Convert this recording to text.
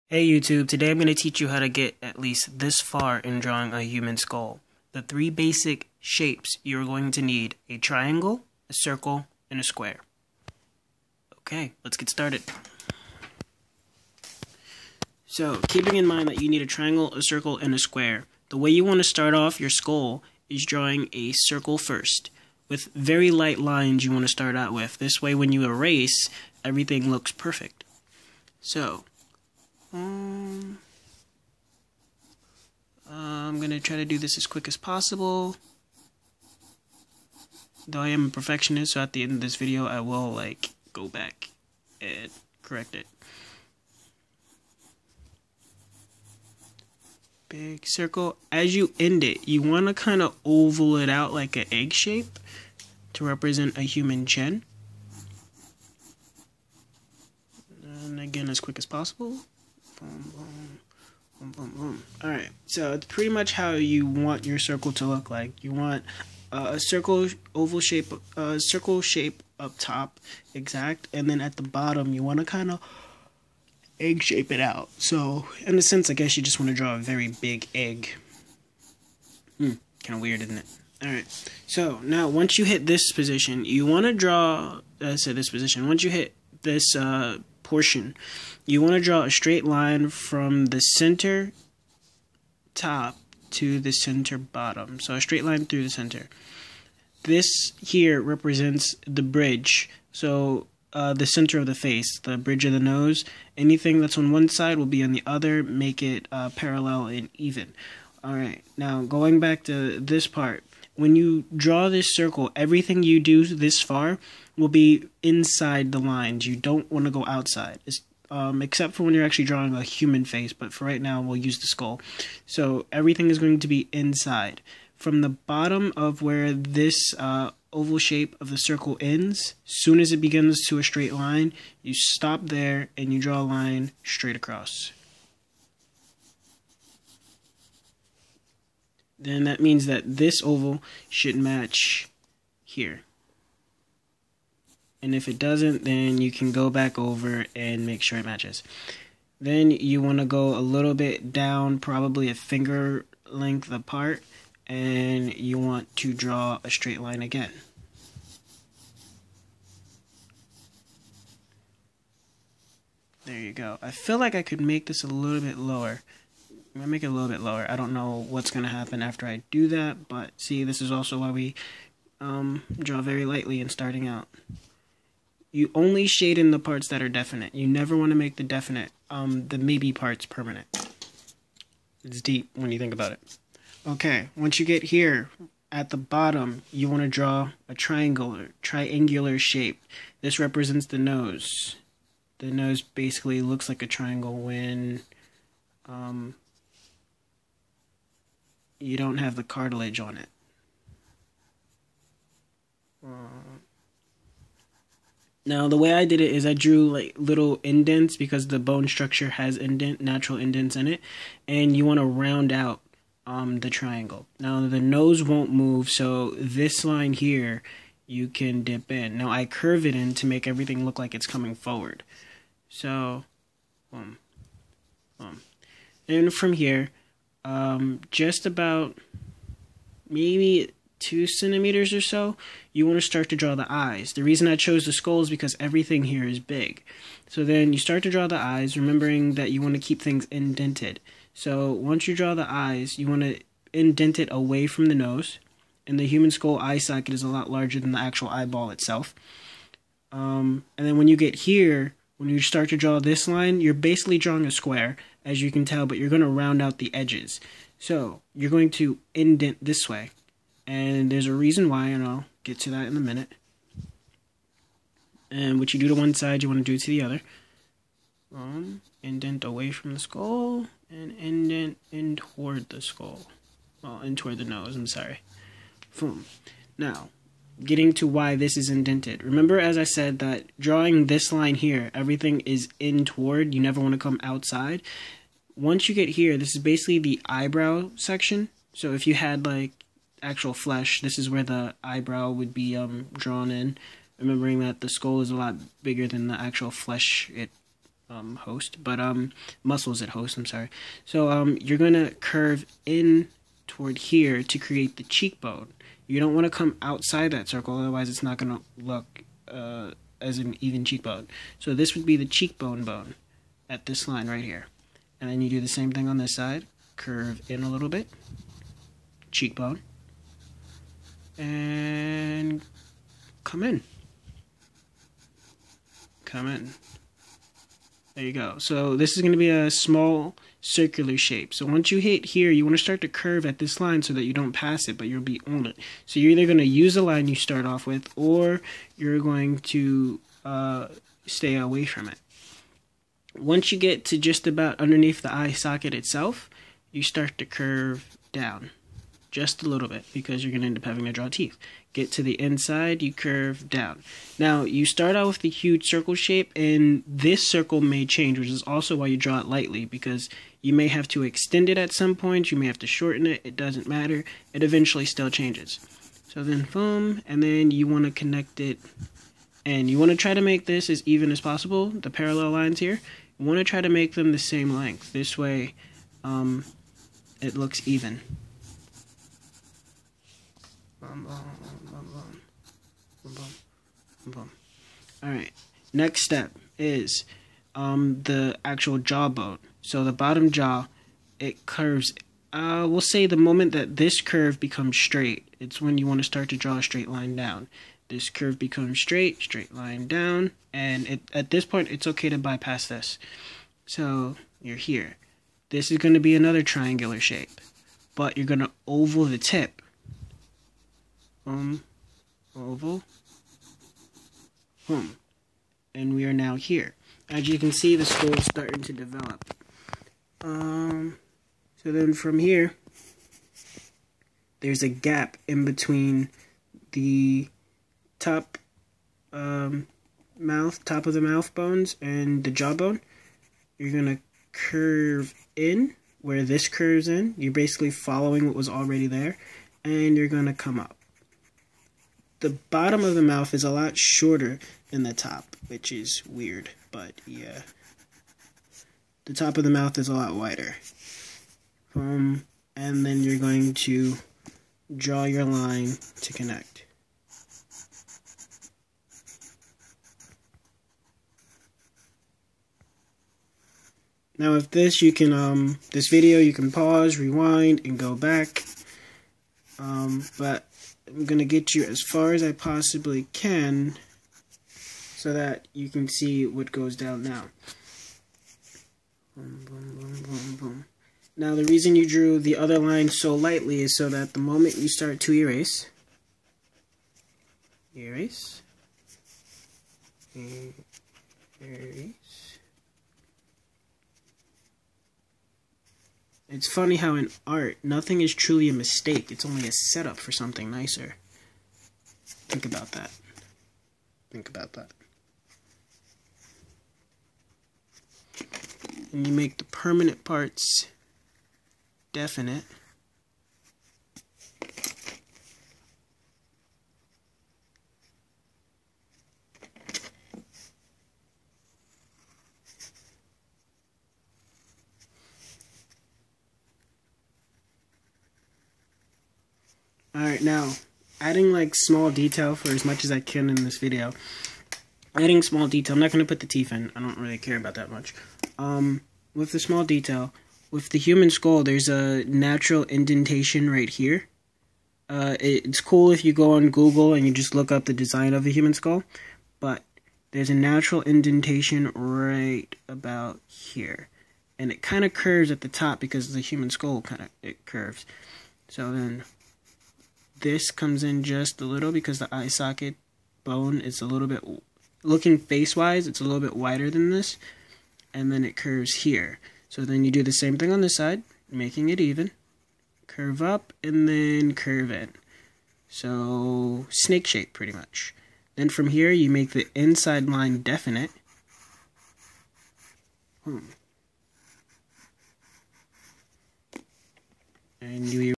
Hey YouTube, today I'm going to teach you how to get at least this far in drawing a human skull. The three basic shapes you're going to need: a triangle, a circle, and a square. Okay, let's get started. So, keeping in mind that you need a triangle, a circle, and a square, the way you want to start off your skull is drawing a circle first. With very light lines you want to start out with. This way when you erase, everything looks perfect. So, I'm going to try to do this as quick as possible. Though I am a perfectionist, so at the end of this video I will go back and correct it. Big circle. As you end it, you want to kind of oval it out like an egg shape to represent a human chin. And again, as quick as possible. Boom, boom, boom, boom, boom. Alright, so it's pretty much how you want your circle to look like. You want a circle shape up top, exact, and then at the bottom you want to kind of egg shape it out. So in a sense, I guess you just want to draw a very big egg. Kind of weird, isn't it? Alright, so now once you hit this position, you want to draw, this position, once you hit this portion, you want to draw a straight line from the center top to the center bottom. So a straight line through the center. This here represents the bridge. So the center of the face, the bridge of the nose. Anything that's on one side will be on the other. Make it parallel and even. Alright, now going back to this part. When you draw this circle, everything you do this far will be inside the lines. You don't want to go outside. Except for when you're actually drawing a human face, but for right now we'll use the skull. So everything is going to be inside. From the bottom of where this oval shape of the circle ends, soon as it begins to a straight line, you stop there and you draw a line straight across. Then that means that this oval should match here. And if it doesn't, then you can go back over and make sure it matches. Then you want to go a little bit down, probably a finger length apart, and you want to draw a straight line again. There you go. I feel like I could make this a little bit lower. I'm going to make it a little bit lower. I don't know what's going to happen after I do that, but see, this is also why we draw very lightly in starting out. You only shade in the parts that are definite. You never want to make the definite, the maybe parts permanent. It's deep when you think about it. Okay, once you get here, at the bottom, you want to draw a triangular shape. This represents the nose. The nose basically looks like a triangle when you don't have the cartilage on it. Now, the way I did it is I drew like little indents because the bone structure has natural indents in it, and you want to round out the triangle. Now, the nose won't move, so this line here you can dip in. Now, I curve it in to make everything look like it's coming forward. So, and from here, just about maybe 2 centimeters or so, you want to start to draw the eyes. The reason I chose the skull is because everything here is big. So then you start to draw the eyes, remembering that you want to keep things indented. So once you draw the eyes, you want to indent it away from the nose. And the human skull eye socket is a lot larger than the actual eyeball itself. And then when you get here, when you start to draw this line, you're basically drawing a square, as you can tell, but you're going to round out the edges. So you're going to indent this way. And there's a reason why, and I'll get to that in a minute. And what you do to one side, you want to do to the other. Indent away from the skull, and indent in toward the skull. Well, in toward the nose, I'm sorry. Boom. Now, getting to why this is indented. Remember, as I said, that drawing this line here, everything is in toward. You never want to come outside. Once you get here, this is basically the eyebrow section. So if you had like actual flesh, this is where the eyebrow would be drawn in, remembering that the skull is a lot bigger than the actual flesh it host, but muscles at host, I'm sorry. So you're gonna curve in toward here to create the cheekbone. You don't want to come outside that circle, otherwise it's not gonna look as an even cheekbone. So this would be the cheekbone bone at this line right here. And then you do the same thing on this side. Curve in a little bit. Cheekbone. And come in. Come in. There you go. So this is going to be a small circular shape. So once you hit here, you want to start to curve at this line so that you don't pass it, but you'll be on it. So you're either going to use the line you start off with, or you're going to stay away from it. Once you get to just about underneath the eye socket itself, you start to curve down just a little bit, because you're going to end up having to draw teeth. Get to the inside, you curve down. Now, you start out with the huge circle shape, and this circle may change, which is also why you draw it lightly, because you may have to extend it at some point, you may have to shorten it, it doesn't matter, it eventually still changes. So then, boom, and then you want to connect it, and you want to try to make this as even as possible, the parallel lines here. You want to try to make them the same length. This way, it looks even. Alright, next step is the actual jawbone. So the bottom jaw, it curves, we'll say the moment that this curve becomes straight, it's when you want to start to draw a straight line down. This curve becomes straight, straight line down, and at this point it's okay to bypass this. So you're here. This is going to be another triangular shape, but you're going to oval the tip. Oval, and we are now here. As you can see, the skull is starting to develop. So then from here, there's a gap in between the top of the mouth bones and the jawbone. You're gonna curve in where this curves in. You're basically following what was already there, and you're gonna come up. The bottom of the mouth is a lot shorter than the top, which is weird, but yeah. The top of the mouth is a lot wider. And then you're going to draw your line to connect. Now with this, you can, this video, you can pause, rewind, and go back. But I'm going to get you as far as I possibly can so that you can see what goes down now. Boom, boom, boom, boom, boom. Now the reason you drew the other line so lightly is so that the moment you start to erase, erase, it's funny how in art, nothing is truly a mistake. It's only a setup for something nicer. Think about that. Think about that. And you make the permanent parts definite. Alright, now, adding like small detail for as much as I can in this video. Adding small detail, I'm not going to put the teeth in, I don't really care about that much. With the small detail, with the human skull, there's a natural indentation right here. It's cool if you go on Google and you just look up the design of a human skull, but there's a natural indentation right about here. And it kind of curves at the top because the human skull it curves. So then this comes in just a little because the eye socket bone is a little bit, looking face-wise, it's a little bit wider than this. And then it curves here. So then you do the same thing on this side, making it even. Curve up and then curve in. So snake shape pretty much. Then from here you make the inside line definite. And you